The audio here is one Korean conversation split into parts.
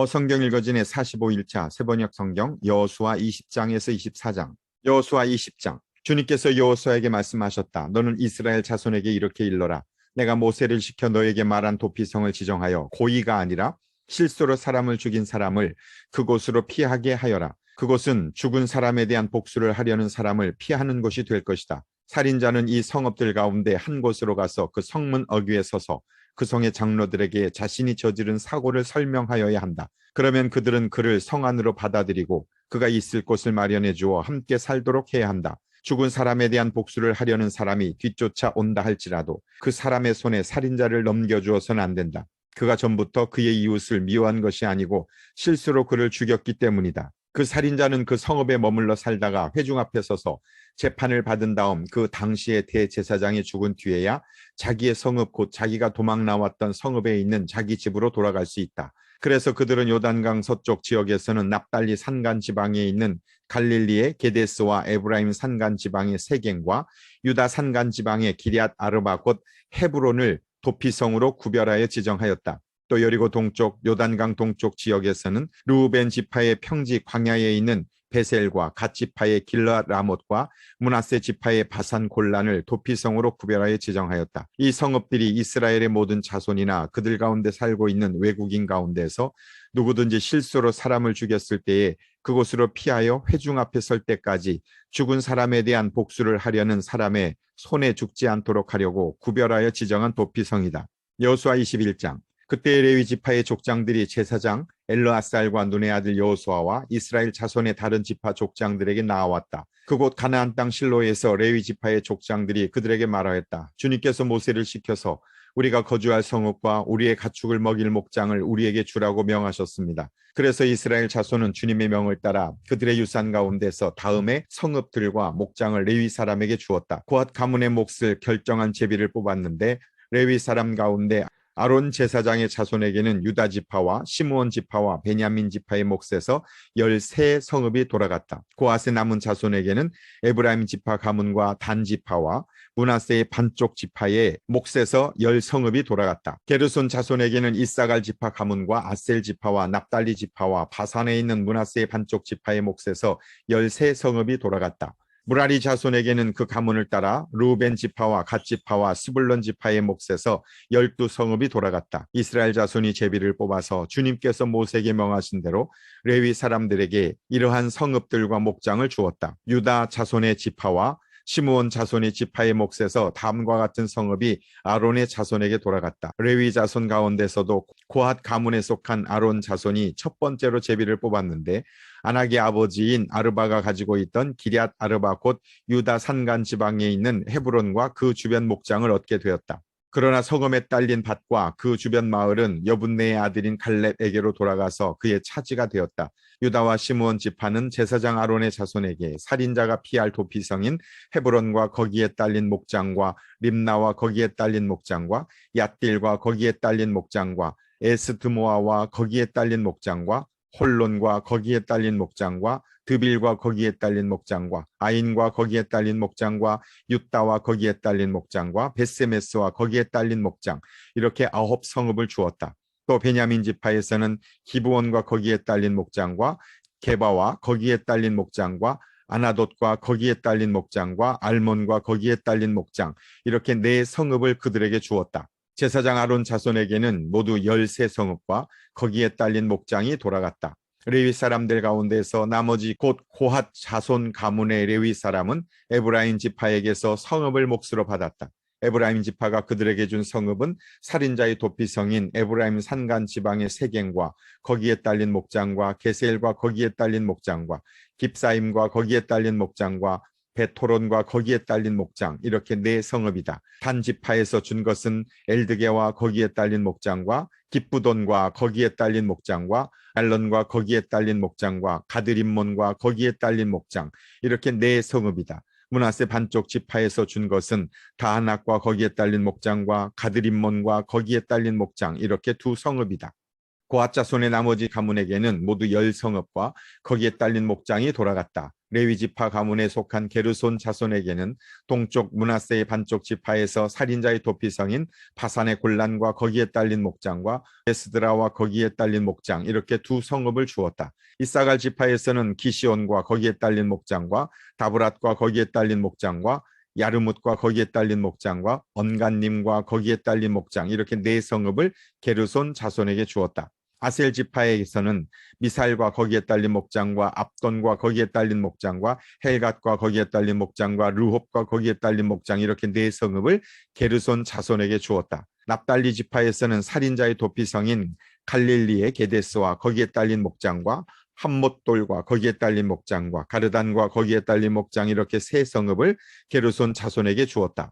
성경 읽어진의 45일차 세번역 성경 여호수아 20장에서 24장. 여호수아 20장. 주님께서 여호수아에게 말씀하셨다. 너는 이스라엘 자손에게 이렇게 일러라. 내가 모세를 시켜 너에게 말한 도피성을 지정하여 고의가 아니라 실수로 사람을 죽인 사람을 그곳으로 피하게 하여라. 그곳은 죽은 사람에 대한 복수를 하려는 사람을 피하는 곳이 될 것이다. 살인자는 이 성읍들 가운데 한 곳으로 가서 그 성문 어귀에 서서 그 성의 장로들에게 자신이 저지른 사고를 설명하여야 한다. 그러면 그들은 그를 성 안으로 받아들이고 그가 있을 곳을 마련해 주어 함께 살도록 해야 한다. 죽은 사람에 대한 복수를 하려는 사람이 뒤쫓아 온다 할지라도 그 사람의 손에 살인자를 넘겨주어서는 안 된다. 그가 전부터 그의 이웃을 미워한 것이 아니고 실수로 그를 죽였기 때문이다. 그 살인자는 그 성읍에 머물러 살다가 회중 앞에 서서 재판을 받은 다음 그 당시의 대제사장이 죽은 뒤에야 자기의 성읍 곧 자기가 도망 나왔던 성읍에 있는 자기 집으로 돌아갈 수 있다. 그래서 그들은 요단강 서쪽 지역에서는 납달리 산간 지방에 있는 갈릴리의 게데스와 에브라임 산간 지방의 세겜과 유다 산간 지방의 기럇 아르바 곧 헤브론을 도피성으로 구별하여 지정하였다. 또 여리고 동쪽 요단강 동쪽 지역에서는 르우벤 지파의 평지 광야에 있는 베셀과 갓 지파의 길르앗 라못과 므낫세 지파의 바산 골란을 도피성으로 구별하여 지정하였다. 이 성읍들이 이스라엘의 모든 자손이나 그들 가운데 살고 있는 외국인 가운데서 누구든지 실수로 사람을 죽였을 때에 그곳으로 피하여 회중 앞에 설 때까지 죽은 사람에 대한 복수를 하려는 사람의 손에 죽지 않도록 하려고 구별하여 지정한 도피성이다. 여호수아 21장. 그때 레위 지파의 족장들이 제사장 엘르아살과 눈의 아들 여호수아와 이스라엘 자손의 다른 지파 족장들에게 나아왔다. 그곳 가나안 땅 실로에서 레위 지파의 족장들이 그들에게 말하였다. 주님께서 모세를 시켜서 우리가 거주할 성읍과 우리의 가축을 먹일 목장을 우리에게 주라고 명하셨습니다. 그래서 이스라엘 자손은 주님의 명을 따라 그들의 유산 가운데서 다음에 성읍들과 목장을 레위 사람에게 주었다. 고앗 가문의 몫을 결정한 제비를 뽑았는데 레위 사람 가운데 아론 제사장의 자손에게는 유다 지파와 시므온 지파와 베냐민 지파의 몫에서 13성읍이 돌아갔다. 고앗의 남은 자손에게는 에브라임 지파 가문과 단 지파와 므낫세의 반쪽 지파의 몫에서 10성읍이 돌아갔다. 게르손 자손에게는 이사갈 지파 가문과 아셀 지파와 납달리 지파와 바산에 있는 므낫세의 반쪽 지파의 몫에서 13성읍이 돌아갔다. 무라리 자손에게는 그 가문을 따라 르우벤 지파와 갓 지파와 스불론 지파의 몫에서 12성읍이 돌아갔다. 이스라엘 자손이 제비를 뽑아서 주님께서 모세에게 명하신 대로 레위 사람들에게 이러한 성읍들과 목장을 주었다. 유다 자손의 지파와 시므온 자손의 지파의 몫에서 다음과 같은 성읍이 아론의 자손에게 돌아갔다. 레위 자손 가운데서도 고핫 가문에 속한 아론 자손이 첫 번째로 제비를 뽑았는데 아낙의 아버지인 아르바가 가지고 있던 기럇 아르바 곧 유다 산간 지방에 있는 헤브론과 그 주변 목장을 얻게 되었다. 그러나 서검에 딸린 밭과 그 주변 마을은 여분네의 아들인 갈렙에게로 돌아가서 그의 차지가 되었다. 유다와 시므온 지파는 제사장 아론의 자손에게 살인자가 피할 도피성인 헤브론과 거기에 딸린 목장과 림나와 거기에 딸린 목장과 얏딜과 거기에 딸린 목장과 에스드모아와 거기에 딸린 목장과 홀론과 거기에 딸린 목장과 드빌과 거기에 딸린 목장과 아인과 거기에 딸린 목장과 윳다와 거기에 딸린 목장과 베세메스와 거기에 딸린 목장 이렇게 9성읍을 주었다. 또 베냐민 지파에서는 기브온과 거기에 딸린 목장과 게바와 거기에 딸린 목장과 아나돗과 거기에 딸린 목장과 알몬과 거기에 딸린 목장 이렇게 4성읍을 그들에게 주었다. 제사장 아론 자손에게는 모두 13성읍과 거기에 딸린 목장이 돌아갔다. 레위 사람들 가운데서 나머지 곧 고핫 자손 가문의 레위 사람은 에브라임 지파에게서 성읍을 몫으로 받았다. 에브라임 지파가 그들에게 준 성읍은 살인자의 도피성인 에브라임 산간 지방의 세겜과 거기에 딸린 목장과 게셀과 거기에 딸린 목장과 깁사임과 거기에 딸린 목장과 베토론과 거기에 딸린 목장 이렇게 4성읍이다. 단 지파에서 준 것은 엘드게와 거기에 딸린 목장과 깁부돈과 거기에 딸린 목장과 알론과 거기에 딸린 목장과 가드림몬과 거기에 딸린 목장 이렇게 4성읍이다. 므낫세 반쪽 지파에서 준 것은 다하낙과 거기에 딸린 목장과 가드림몬과 거기에 딸린 목장 이렇게 2성읍이다. 고핫 자손의 나머지 가문에게는 모두 10성읍과 거기에 딸린 목장이 돌아갔다. 레위 지파 가문에 속한 게르손 자손에게는 동쪽 므낫세의 반쪽 지파에서 살인자의 도피성인 바산의 골란과 거기에 딸린 목장과 에스드라와 거기에 딸린 목장 이렇게 두 성읍을 주었다. 이사갈 지파에서는 기시온과 거기에 딸린 목장과 다브랏과 거기에 딸린 목장과 야르뭇과 거기에 딸린 목장과 언간님과 거기에 딸린 목장 이렇게 네 성읍을 게르손 자손에게 주었다. 아셀 지파에서는 미살과 거기에 딸린 목장과 압돈과 거기에 딸린 목장과 헬갓과 거기에 딸린 목장과 르홉과 거기에 딸린 목장 이렇게 네 성읍을 게르손 자손에게 주었다. 납달리 지파에서는 살인자의 도피성인 갈릴리의 게데스와 거기에 딸린 목장과 함못돌과 거기에 딸린 목장과 가르단과 거기에 딸린 목장 이렇게 세 성읍을 게르손 자손에게 주었다.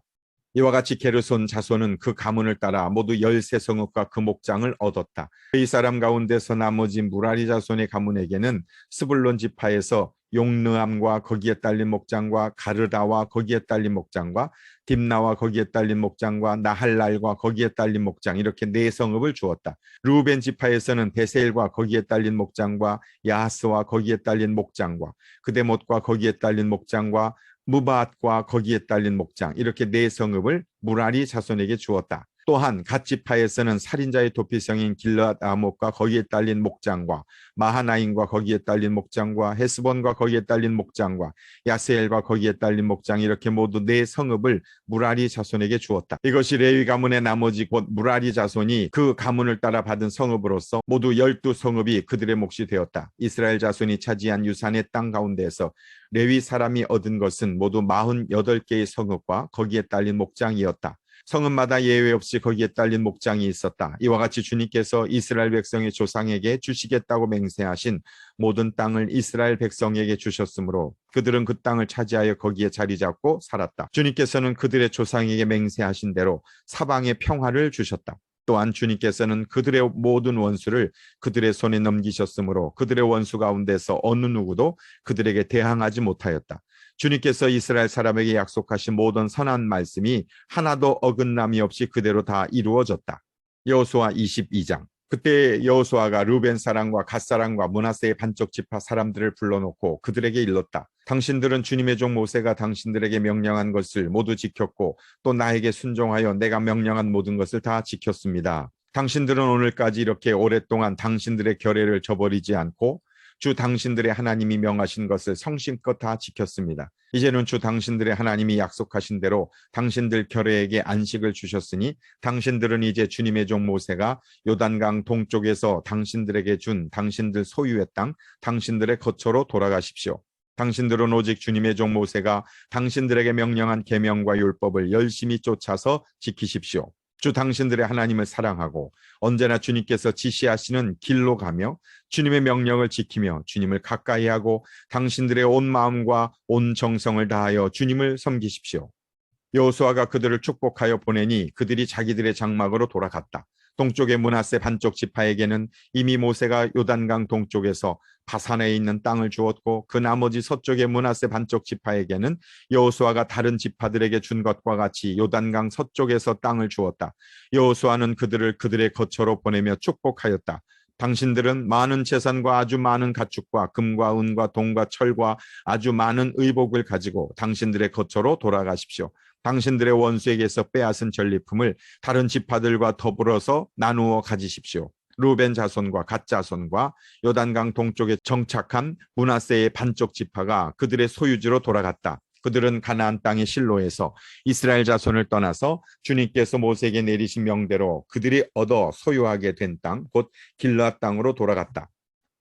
이와 같이 게르손 자손은 그 가문을 따라 모두 13성읍과 그 목장을 얻었다. 이 사람 가운데서 나머지 무라리 자손의 가문에게는 스불론 지파에서 용르암과 거기에 딸린 목장과 가르다와 거기에 딸린 목장과 딥나와 거기에 딸린 목장과 나할랄과 거기에 딸린 목장 이렇게 네 성읍을 주었다. 르우벤 지파에서는 베셀과 거기에 딸린 목장과 야하스와 거기에 딸린 목장과 그데못과 거기에 딸린 목장과 무바앗과 거기에 딸린 목장 이렇게 네 성읍을 무라리 자손에게 주었다. 또한 갓 지파에서는 살인자의 도피성인 길르앗 아못과 거기에 딸린 목장과 마하나임과 거기에 딸린 목장과 헤스본과 거기에 딸린 목장과 야세엘과 거기에 딸린 목장 이렇게 모두 네 성읍을 무라리 자손에게 주었다. 이것이 레위 가문의 나머지 곧 무라리 자손이 그 가문을 따라 받은 성읍으로서 모두 12성읍이 그들의 몫이 되었다. 이스라엘 자손이 차지한 유산의 땅 가운데에서 레위 사람이 얻은 것은 모두 48개의 성읍과 거기에 딸린 목장이었다. 성읍마다 예외 없이 거기에 딸린 목장이 있었다. 이와 같이 주님께서 이스라엘 백성의 조상에게 주시겠다고 맹세하신 모든 땅을 이스라엘 백성에게 주셨으므로 그들은 그 땅을 차지하여 거기에 자리 잡고 살았다. 주님께서는 그들의 조상에게 맹세하신 대로 사방에 평화를 주셨다. 또한 주님께서는 그들의 모든 원수를 그들의 손에 넘기셨으므로 그들의 원수 가운데서 어느 누구도 그들에게 대항하지 못하였다. 주님께서 이스라엘 사람에게 약속하신 모든 선한 말씀이 하나도 어긋남이 없이 그대로 다 이루어졌다. 여호수아 22장. 그때 여호수아가 르벤 사람과 갓 사람과 므낫세의 반쪽 지파 사람들을 불러놓고 그들에게 일렀다. 당신들은 주님의 종 모세가 당신들에게 명령한 것을 모두 지켰고 또 나에게 순종하여 내가 명령한 모든 것을 다 지켰습니다. 당신들은 오늘까지 이렇게 오랫동안 당신들의 결례를 저버리지 않고 주 당신들의 하나님이 명하신 것을 성심껏 다 지켰습니다. 이제는 주 당신들의 하나님이 약속하신 대로 당신들 결례에게 안식을 주셨으니 당신들은 이제 주님의 종 모세가 요단강 동쪽에서 당신들에게 준 당신들 소유의 땅, 당신들의 거처로 돌아가십시오. 당신들은 오직 주님의 종 모세가 당신들에게 명령한 계명과 율법을 열심히 쫓아서 지키십시오. 주 당신들의 하나님을 사랑하고 언제나 주님께서 지시하시는 길로 가며 주님의 명령을 지키며 주님을 가까이 하고 당신들의 온 마음과 온 정성을 다하여 주님을 섬기십시오. 여호수아가 그들을 축복하여 보내니 그들이 자기들의 장막으로 돌아갔다. 동쪽의 므낫세 반쪽 지파에게는 이미 모세가 요단강 동쪽에서 바산에 있는 땅을 주었고 그 나머지 서쪽의 므낫세 반쪽 지파에게는 여호수아가 다른 지파들에게 준 것과 같이 요단강 서쪽에서 땅을 주었다. 여호수아는 그들을 그들의 거처로 보내며 축복하였다. 당신들은 많은 재산과 아주 많은 가축과 금과 은과 동과 철과 아주 많은 의복을 가지고 당신들의 거처로 돌아가십시오. 당신들의 원수에게서 빼앗은 전리품을 다른 지파들과 더불어서 나누어 가지십시오. 르벤 자손과 갓 자손과 요단강 동쪽에 정착한 므낫세의 반쪽 지파가 그들의 소유지로 돌아갔다. 그들은 가나안 땅의 실로에서 이스라엘 자손을 떠나서 주님께서 모세에게 내리신 명대로 그들이 얻어 소유하게 된 땅, 곧 길르앗 땅으로 돌아갔다.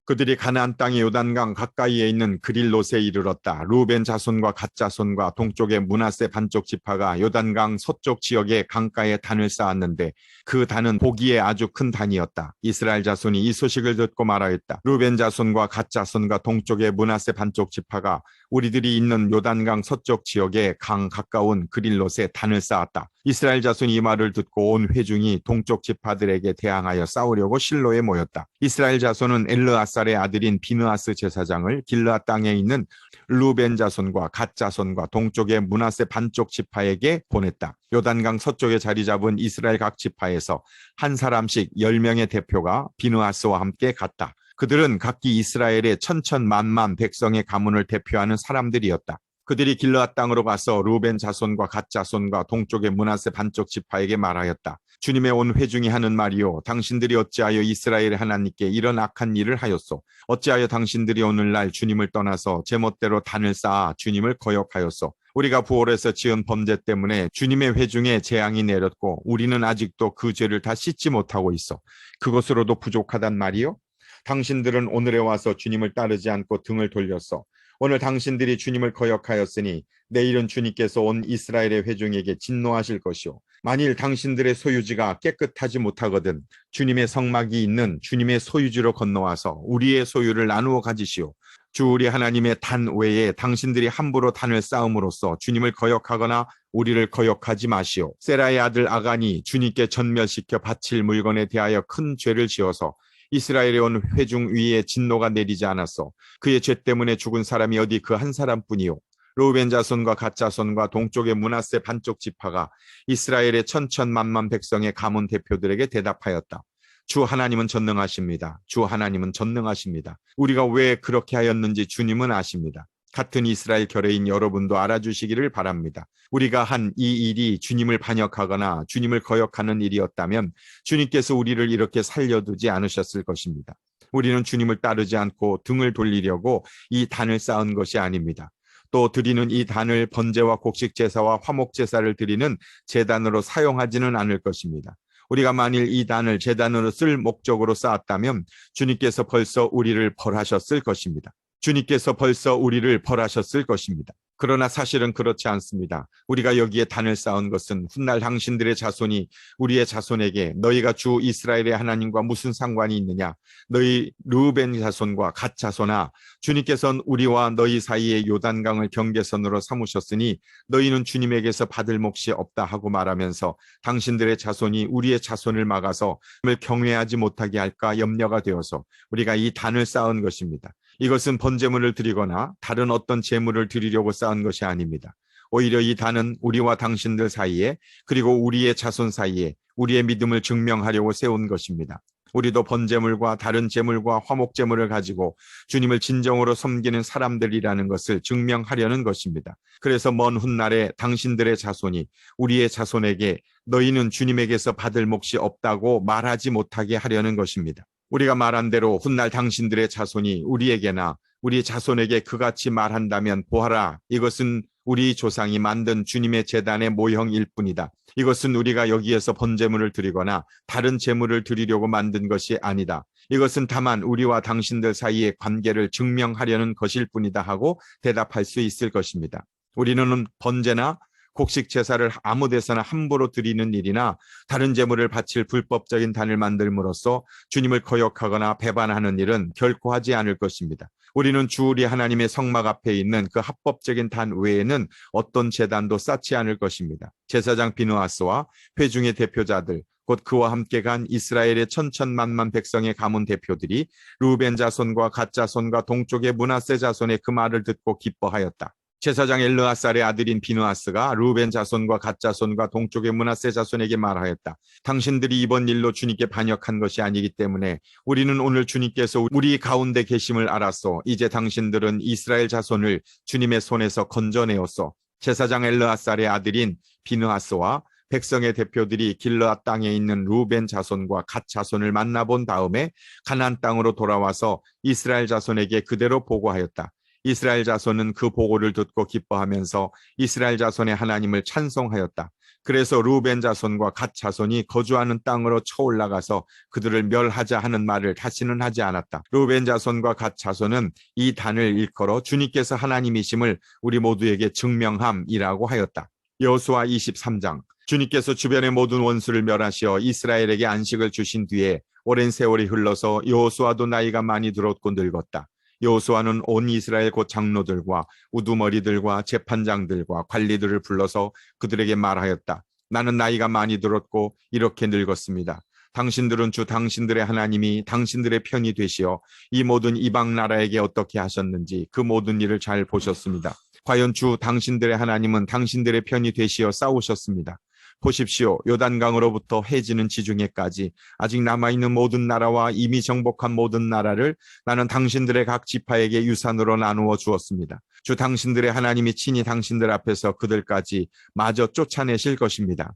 그들이 가나안 땅의 요단강 가까이에 있는 그릴롯에 이르렀다. 르벤 자손과 갓 자손과 동쪽의 므낫세 반쪽 지파가 요단강 서쪽 지역에 강가에 단을 쌓았는데 그 단은 보기에 아주 큰 단이었다. 이스라엘 자손이 이 소식을 듣고 말하였다. 르벤 자손과 갓 자손과 동쪽의 므낫세 반쪽 지파가 우리들이 있는 요단강 서쪽 지역에 강 가까운 그릴롯에 단을 쌓았다. 이스라엘 자손이 이 말을 듣고 온 회중이 동쪽 지파들에게 대항하여 싸우려고 실로에 모였다. 이스라엘 자손은 엘르아살의 아들인 비느하스 제사장을 길르앗 땅에 있는 르벤 자손과 갓 자손과 동쪽의 므낫세 반쪽 지파에게 보냈다. 요단강 서쪽에 자리 잡은 이스라엘 각 지파에서 한 사람씩 10명의 대표가 비느하스와 함께 갔다. 그들은 각기 이스라엘의 천천만만 백성의 가문을 대표하는 사람들이었다. 그들이 길르앗 땅으로 가서 루벤 자손과 갓 자손과 동쪽의 므낫세 반쪽 지파에게 말하였다. 주님의 온 회중이 하는 말이요, 당신들이 어찌하여 이스라엘의 하나님께 이런 악한 일을 하였소? 어찌하여 당신들이 오늘날 주님을 떠나서 제멋대로 단을 쌓아 주님을 거역하였소? 우리가 부올에서 지은 범죄 때문에 주님의 회중에 재앙이 내렸고 우리는 아직도 그 죄를 다 씻지 못하고 있어. 그것으로도 부족하단 말이요? 당신들은 오늘에 와서 주님을 따르지 않고 등을 돌렸어. 오늘 당신들이 주님을 거역하였으니 내일은 주님께서 온 이스라엘의 회중에게 진노하실 것이요. 만일 당신들의 소유지가 깨끗하지 못하거든 주님의 성막이 있는 주님의 소유지로 건너와서 우리의 소유를 나누어 가지시오. 주 우리 하나님의 단 외에 당신들이 함부로 단을 쌓음으로써 주님을 거역하거나 우리를 거역하지 마시오. 세라의 아들 아간이 주님께 전멸시켜 바칠 물건에 대하여 큰 죄를 지어서 이스라엘에 온 회중 위에 진노가 내리지 않았어. 그의 죄 때문에 죽은 사람이 어디 그 한 사람뿐이요. 르우벤 자손과 갓 자손과 동쪽의 므낫세 반쪽 지파가 이스라엘의 천천만만 백성의 가문 대표들에게 대답하였다. 주 하나님은 전능하십니다. 주 하나님은 전능하십니다. 우리가 왜 그렇게 하였는지 주님은 아십니다. 같은 이스라엘 결의인 여러분도 알아주시기를 바랍니다. 우리가 한 이 일이 주님을 반역하거나 주님을 거역하는 일이었다면 주님께서 우리를 이렇게 살려두지 않으셨을 것입니다. 우리는 주님을 따르지 않고 등을 돌리려고 이 단을 쌓은 것이 아닙니다. 또 드리는 이 단을 번제와 곡식 제사와 화목 제사를 드리는 제단으로 사용하지는 않을 것입니다. 우리가 만일 이 단을 제단으로 쓸 목적으로 쌓았다면 주님께서 벌써 우리를 벌하셨을 것입니다. 주님께서 벌써 우리를 벌하셨을 것입니다. 그러나 사실은 그렇지 않습니다. 우리가 여기에 단을 쌓은 것은 훗날 당신들의 자손이 우리의 자손에게 너희가 주 이스라엘의 하나님과 무슨 상관이 있느냐? 너희 르우벤 자손과 갓 자손아, 주님께서는 우리와 너희 사이에 요단강을 경계선으로 삼으셨으니 너희는 주님에게서 받을 몫이 없다 하고 말하면서 당신들의 자손이 우리의 자손을 막아서 주님을 경외하지 못하게 할까 염려가 되어서 우리가 이 단을 쌓은 것입니다. 이것은 번제물을 드리거나 다른 어떤 제물을 드리려고 쌓은 것이 아닙니다. 오히려 이 단은 우리와 당신들 사이에 그리고 우리의 자손 사이에 우리의 믿음을 증명하려고 세운 것입니다. 우리도 번제물과 다른 제물과 화목제물을 가지고 주님을 진정으로 섬기는 사람들이라는 것을 증명하려는 것입니다. 그래서 먼 훗날에 당신들의 자손이 우리의 자손에게 너희는 주님에게서 받을 몫이 없다고 말하지 못하게 하려는 것입니다. 우리가 말한 대로 훗날 당신들의 자손이 우리에게나 우리 자손에게 그같이 말한다면 보아라, 이것은 우리 조상이 만든 주님의 제단의 모형일 뿐이다. 이것은 우리가 여기에서 번제물을 드리거나 다른 제물을 드리려고 만든 것이 아니다. 이것은 다만 우리와 당신들 사이의 관계를 증명하려는 것일 뿐이다 하고 대답할 수 있을 것입니다. 우리는 번제나 곡식 제사를 아무 데서나 함부로 드리는 일이나 다른 제물을 바칠 불법적인 단을 만들므로써 주님을 거역하거나 배반하는 일은 결코 하지 않을 것입니다. 우리는 주 우리 하나님의 성막 앞에 있는 그 합법적인 단 외에는 어떤 제단도 쌓지 않을 것입니다. 제사장 비느하스와 회중의 대표자들, 곧 그와 함께 간 이스라엘의 천천만만 백성의 가문 대표들이 르우벤 자손과 갓 자손과 동쪽의 므낫세 자손의 그 말을 듣고 기뻐하였다. 제사장 엘르아살의 아들인 비느하스가 르우벤 자손과 갓 자손과 동쪽의 므낫세 자손에게 말하였다. 당신들이 이번 일로 주님께 반역한 것이 아니기 때문에 우리는 오늘 주님께서 우리 가운데 계심을 알았소. 이제 당신들은 이스라엘 자손을 주님의 손에서 건져내었소. 제사장 엘르아살의 아들인 비느하스와 백성의 대표들이 길르앗 땅에 있는 르우벤 자손과 갓 자손을 만나본 다음에 가나안 땅으로 돌아와서 이스라엘 자손에게 그대로 보고하였다. 이스라엘 자손은 그 보고를 듣고 기뻐하면서 이스라엘 자손의 하나님을 찬송하였다. 그래서 르우벤 자손과 갓 자손이 거주하는 땅으로 쳐올라가서 그들을 멸하자 하는 말을 다시는 하지 않았다. 르우벤 자손과 갓 자손은 이 단을 일컬어 주님께서 하나님이심을 우리 모두에게 증명함이라고 하였다. 여호수아 23장. 주님께서 주변의 모든 원수를 멸하시어 이스라엘에게 안식을 주신 뒤에 오랜 세월이 흘러서 여호수아도 나이가 많이 들었고 늙었다. 여호수아는 온 이스라엘 곧 장로들과 우두머리들과 재판장들과 관리들을 불러서 그들에게 말하였다. 나는 나이가 많이 들었고 이렇게 늙었습니다. 당신들은 주 당신들의 하나님이 당신들의 편이 되시어 이 모든 이방 나라에게 어떻게 하셨는지 그 모든 일을 잘 보셨습니다. 과연 주 당신들의 하나님은 당신들의 편이 되시어 싸우셨습니다. 보십시오. 요단강으로부터 해지는 지중해까지 아직 남아있는 모든 나라와 이미 정복한 모든 나라를 나는 당신들의 각 지파에게 유산으로 나누어 주었습니다. 주 당신들의 하나님이 친히 당신들 앞에서 그들까지 마저 쫓아내실 것입니다.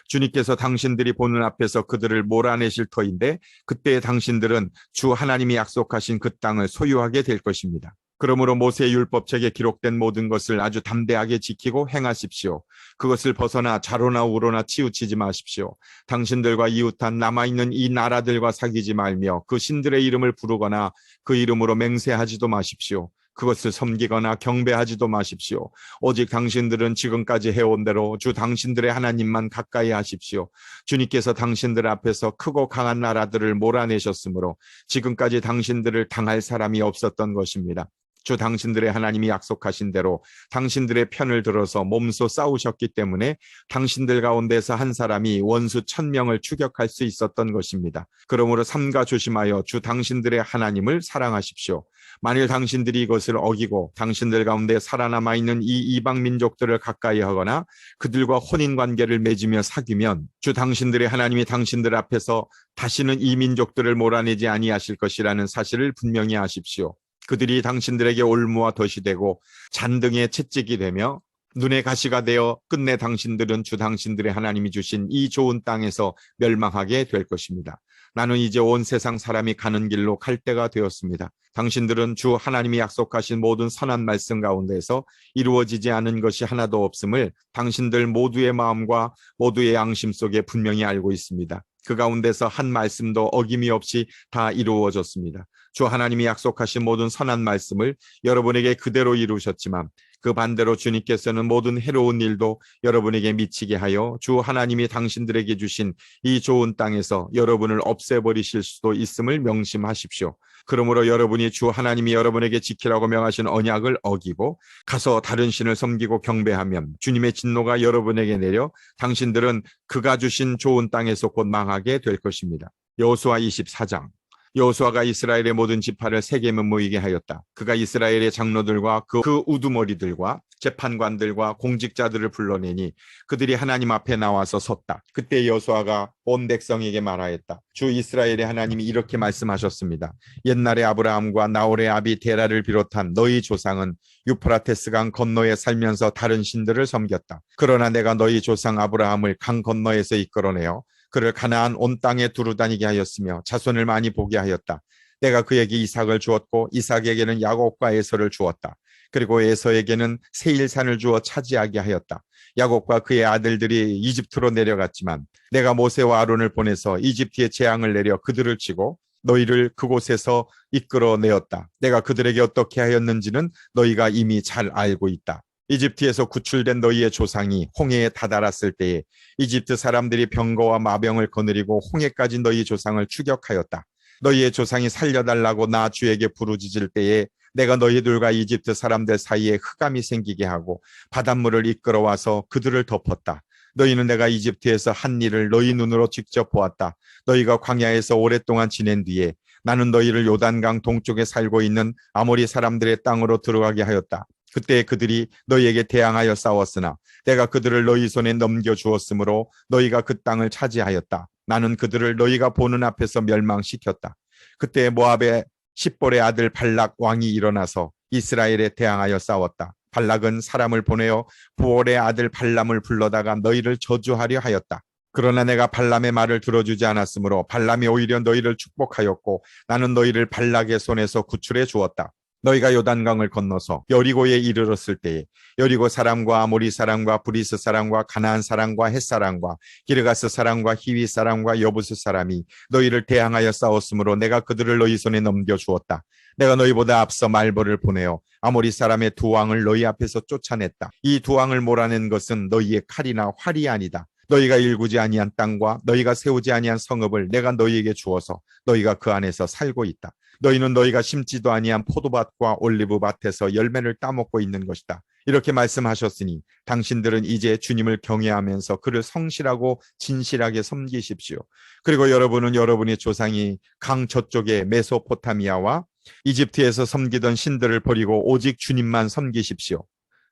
주님께서 당신들이 보는 앞에서 그들을 몰아내실 터인데 그때 당신들은 주 하나님이 약속하신 그 땅을 소유하게 될 것입니다. 그러므로 모세의 율법책에 기록된 모든 것을 아주 담대하게 지키고 행하십시오. 그것을 벗어나 좌로나 우로나 치우치지 마십시오. 당신들과 이웃한 남아있는 이 나라들과 사귀지 말며 그 신들의 이름을 부르거나 그 이름으로 맹세하지도 마십시오. 그것을 섬기거나 경배하지도 마십시오. 오직 당신들은 지금까지 해온 대로 주 당신들의 하나님만 가까이 하십시오. 주님께서 당신들 앞에서 크고 강한 나라들을 몰아내셨으므로 지금까지 당신들을 당할 사람이 없었던 것입니다. 주 당신들의 하나님이 약속하신 대로 당신들의 편을 들어서 몸소 싸우셨기 때문에 당신들 가운데서 한 사람이 원수 1000명을 추격할 수 있었던 것입니다. 그러므로 삼가 조심하여 주 당신들의 하나님을 사랑하십시오. 만일 당신들이 이것을 어기고 당신들 가운데 살아남아 있는 이 이방 민족들을 가까이 하거나 그들과 혼인 관계를 맺으며 사귀면 주 당신들의 하나님이 당신들 앞에서 다시는 이 민족들을 몰아내지 아니하실 것이라는 사실을 분명히 아십시오. 그들이 당신들에게 올무와 덫이 되고 잔등의 채찍이 되며 눈의 가시가 되어 끝내 당신들은 주 당신들의 하나님이 주신 이 좋은 땅에서 멸망하게 될 것입니다. 나는 이제 온 세상 사람이 가는 길로 갈 때가 되었습니다. 당신들은 주 하나님이 약속하신 모든 선한 말씀 가운데서 이루어지지 않은 것이 하나도 없음을 당신들 모두의 마음과 모두의 양심 속에 분명히 알고 있습니다. 그 가운데서 한 말씀도 어김이 없이 다 이루어졌습니다. 주 하나님이 약속하신 모든 선한 말씀을 여러분에게 그대로 이루셨지만 그 반대로 주님께서는 모든 해로운 일도 여러분에게 미치게 하여 주 하나님이 당신들에게 주신 이 좋은 땅에서 여러분을 없애버리실 수도 있음을 명심하십시오. 그러므로 여러분이 주 하나님이 여러분에게 지키라고 명하신 언약을 어기고 가서 다른 신을 섬기고 경배하면 주님의 진노가 여러분에게 내려 당신들은 그가 주신 좋은 땅에서 곧 망하게 될 것입니다. 여호수아 24장. 여호수아가 이스라엘의 모든 지파를 세겜에 모이게 하였다. 그가 이스라엘의 장로들과 그 우두머리들과 재판관들과 공직자들을 불러내니 그들이 하나님 앞에 나와서 섰다. 그때 여호수아가 온 백성에게 말하였다. 주 이스라엘의 하나님이 이렇게 말씀하셨습니다. 옛날에 아브라함과 나홀의 아비 데라를 비롯한 너희 조상은 유프라테스 강 건너에 살면서 다른 신들을 섬겼다. 그러나 내가 너희 조상 아브라함을 강 건너에서 이끌어내어 그를 가나안 온 땅에 두루다니게 하였으며 자손을 많이 보게 하였다. 내가 그에게 이삭을 주었고 이삭에게는 야곱과 에서를 주었다. 그리고 에서에게는 세일산을 주어 차지하게 하였다. 야곱과 그의 아들들이 이집트로 내려갔지만 내가 모세와 아론을 보내서 이집트에 재앙을 내려 그들을 치고 너희를 그곳에서 이끌어내었다. 내가 그들에게 어떻게 하였는지는 너희가 이미 잘 알고 있다. 이집트에서 구출된 너희의 조상이 홍해에 다다랐을 때에 이집트 사람들이 병거와 마병을 거느리고 홍해까지 너희 조상을 추격하였다. 너희의 조상이 살려달라고 나 주에게 부르짖을 때에 내가 너희들과 이집트 사람들 사이에 흑암이 생기게 하고 바닷물을 이끌어와서 그들을 덮었다. 너희는 내가 이집트에서 한 일을 너희 눈으로 직접 보았다. 너희가 광야에서 오랫동안 지낸 뒤에 나는 너희를 요단강 동쪽에 살고 있는 아모리 사람들의 땅으로 들어가게 하였다. 그때 그들이 너희에게 대항하여 싸웠으나 내가 그들을 너희 손에 넘겨주었으므로 너희가 그 땅을 차지하였다. 나는 그들을 너희가 보는 앞에서 멸망시켰다. 그때 모압의 십볼의 아들 발락 왕이 일어나서 이스라엘에 대항하여 싸웠다. 발락은 사람을 보내어 부올의 아들 발람을 불러다가 너희를 저주하려 하였다. 그러나 내가 발람의 말을 들어주지 않았으므로 발람이 오히려 너희를 축복하였고 나는 너희를 발락의 손에서 구출해 주었다. 너희가 요단강을 건너서 여리고에 이르렀을 때에 여리고 사람과 아모리 사람과 브리스 사람과 가나안 사람과 헷 사람과 기르가스 사람과 히위 사람과 여부스 사람이 너희를 대항하여 싸웠으므로 내가 그들을 너희 손에 넘겨주었다. 내가 너희보다 앞서 말벌을 보내어 아모리 사람의 두 왕을 너희 앞에서 쫓아냈다. 이 두 왕을 몰아낸 것은 너희의 칼이나 활이 아니다. 너희가 일구지 아니한 땅과 너희가 세우지 아니한 성읍을 내가 너희에게 주어서 너희가 그 안에서 살고 있다. 너희는 너희가 심지도 아니한 포도밭과 올리브밭에서 열매를 따먹고 있는 것이다. 이렇게 말씀하셨으니 당신들은 이제 주님을 경외하면서 그를 성실하고 진실하게 섬기십시오. 그리고 여러분은 여러분의 조상이 강 저쪽의 메소포타미아와 이집트에서 섬기던 신들을 버리고 오직 주님만 섬기십시오.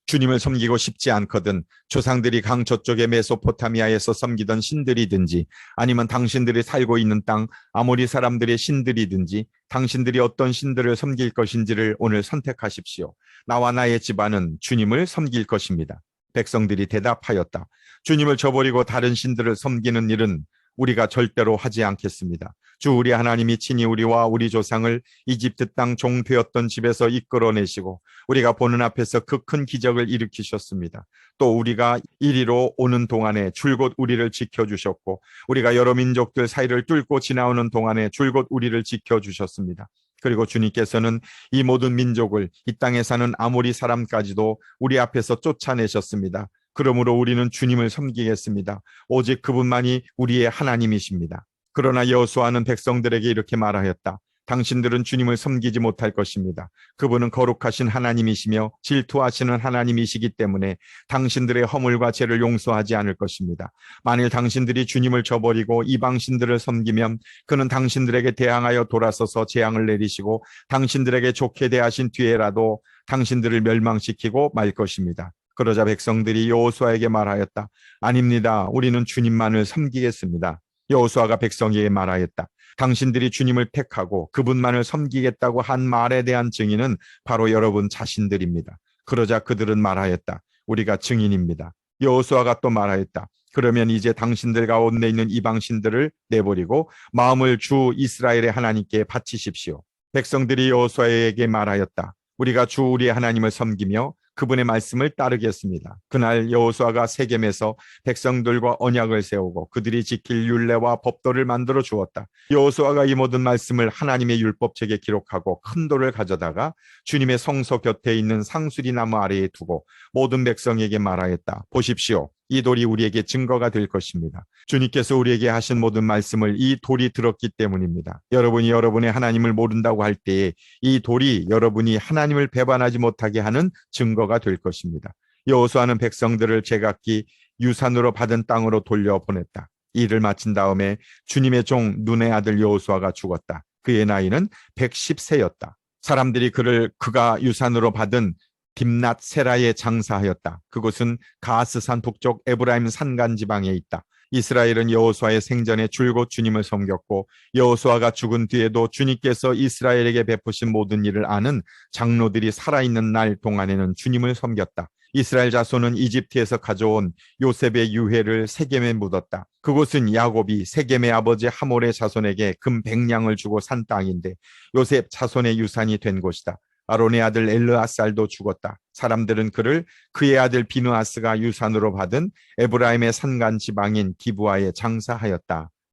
주님을 섬기고 싶지 않거든 조상들이 강 저쪽의 메소포타미아에서 섬기던 신들이든지 아니면 당신들이 살고 있는 땅 아모리 사람들의 신들이든지 당신들이 어떤 신들을 섬길 것인지를 오늘 선택하십시오. 나와 나의 집안은 주님을 섬길 것입니다. 백성들이 대답하였다. 주님을 저버리고 다른 신들을 섬기는 일은 우리가 절대로 하지 않겠습니다. 주 우리 하나님이 친히 우리와 우리 조상을 이집트 땅 종되었던 집에서 이끌어내시고 우리가 보는 앞에서 그 큰 기적을 일으키셨습니다. 또 우리가 이리로 오는 동안에 줄곧 우리를 지켜주셨고 우리가 여러 민족들 사이를 뚫고 지나오는 동안에 줄곧 우리를 지켜주셨습니다. 그리고 주님께서는 이 모든 민족을 이 땅에 사는 아모리 사람까지도 우리 앞에서 쫓아내셨습니다. 그러므로 우리는 주님을 섬기겠습니다. 오직 그분만이 우리의 하나님이십니다. 그러나 여호수아는 백성들에게 이렇게 말하였다. 당신들은 주님을 섬기지 못할 것입니다. 그분은 거룩하신 하나님이시며 질투하시는 하나님이시기 때문에 당신들의 허물과 죄를 용서하지 않을 것입니다. 만일 당신들이 주님을 저버리고 이방신들을 섬기면 그는 당신들에게 대항하여 돌아서서 재앙을 내리시고 당신들에게 좋게 대하신 뒤에라도 당신들을 멸망시키고 말 것입니다. 그러자 백성들이 여호수아에게 말하였다. 아닙니다. 우리는 주님만을 섬기겠습니다. 여호수아가 백성에게 말하였다. 당신들이 주님을 택하고 그분만을 섬기겠다고 한 말에 대한 증인은 바로 여러분 자신들입니다. 그러자 그들은 말하였다. 우리가 증인입니다. 여호수아가 또 말하였다. 그러면 이제 당신들 가운데 있는 이방신들을 내버리고 마음을 주 이스라엘의 하나님께 바치십시오. 백성들이 여호수아에게 말하였다. 우리가 주 우리의 하나님을 섬기며 그분의 말씀을 따르겠습니다. 그날 여호수아가 세겜에서 백성들과 언약을 세우고 그들이 지킬 율례와 법도를 만들어 주었다. 여호수아가 이 모든 말씀을 하나님의 율법책에 기록하고 큰 돌을 가져다가 주님의 성소 곁에 있는 상수리 나무 아래에 두고 모든 백성에게 말하였다. 보십시오. 이 돌이 우리에게 증거가 될 것입니다. 주님께서 우리에게 하신 모든 말씀을 이 돌이 들었기 때문입니다. 여러분이 여러분의 하나님을 모른다고 할 때에 이 돌이 여러분이 하나님을 배반하지 못하게 하는 증거가 될 것입니다. 여호수아는 백성들을 제각기 유산으로 받은 땅으로 돌려보냈다. 이 일을 마친 다음에 주님의 종 눈의 아들 여호수아가 죽었다. 그의 나이는 110세였다. 사람들이 그가 유산으로 받은 딥낫 세라에 장사하였다. 그곳은 가스산 북쪽 에브라임 산간 지방에 있다. 이스라엘은 여호수아의 생전에 줄곧 주님을 섬겼고 여호수아가 죽은 뒤에도 주님께서 이스라엘에게 베푸신 모든 일을 아는 장로들이 살아있는 날 동안에는 주님을 섬겼다. 이스라엘 자손은 이집트에서 가져온 요셉의 유해를 세겜에 묻었다. 그곳은 야곱이 세겜의 아버지 하몰의 자손에게 금 100냥을 주고 산 땅인데 요셉 자손의 유산이 된 곳이다. 아론의 아들 엘르아살도 죽었다. 사람들은 그를 그의 아들 비느하스가 유산으로 받은 에브라임의 산간 지방인 기브아에 장사하였다.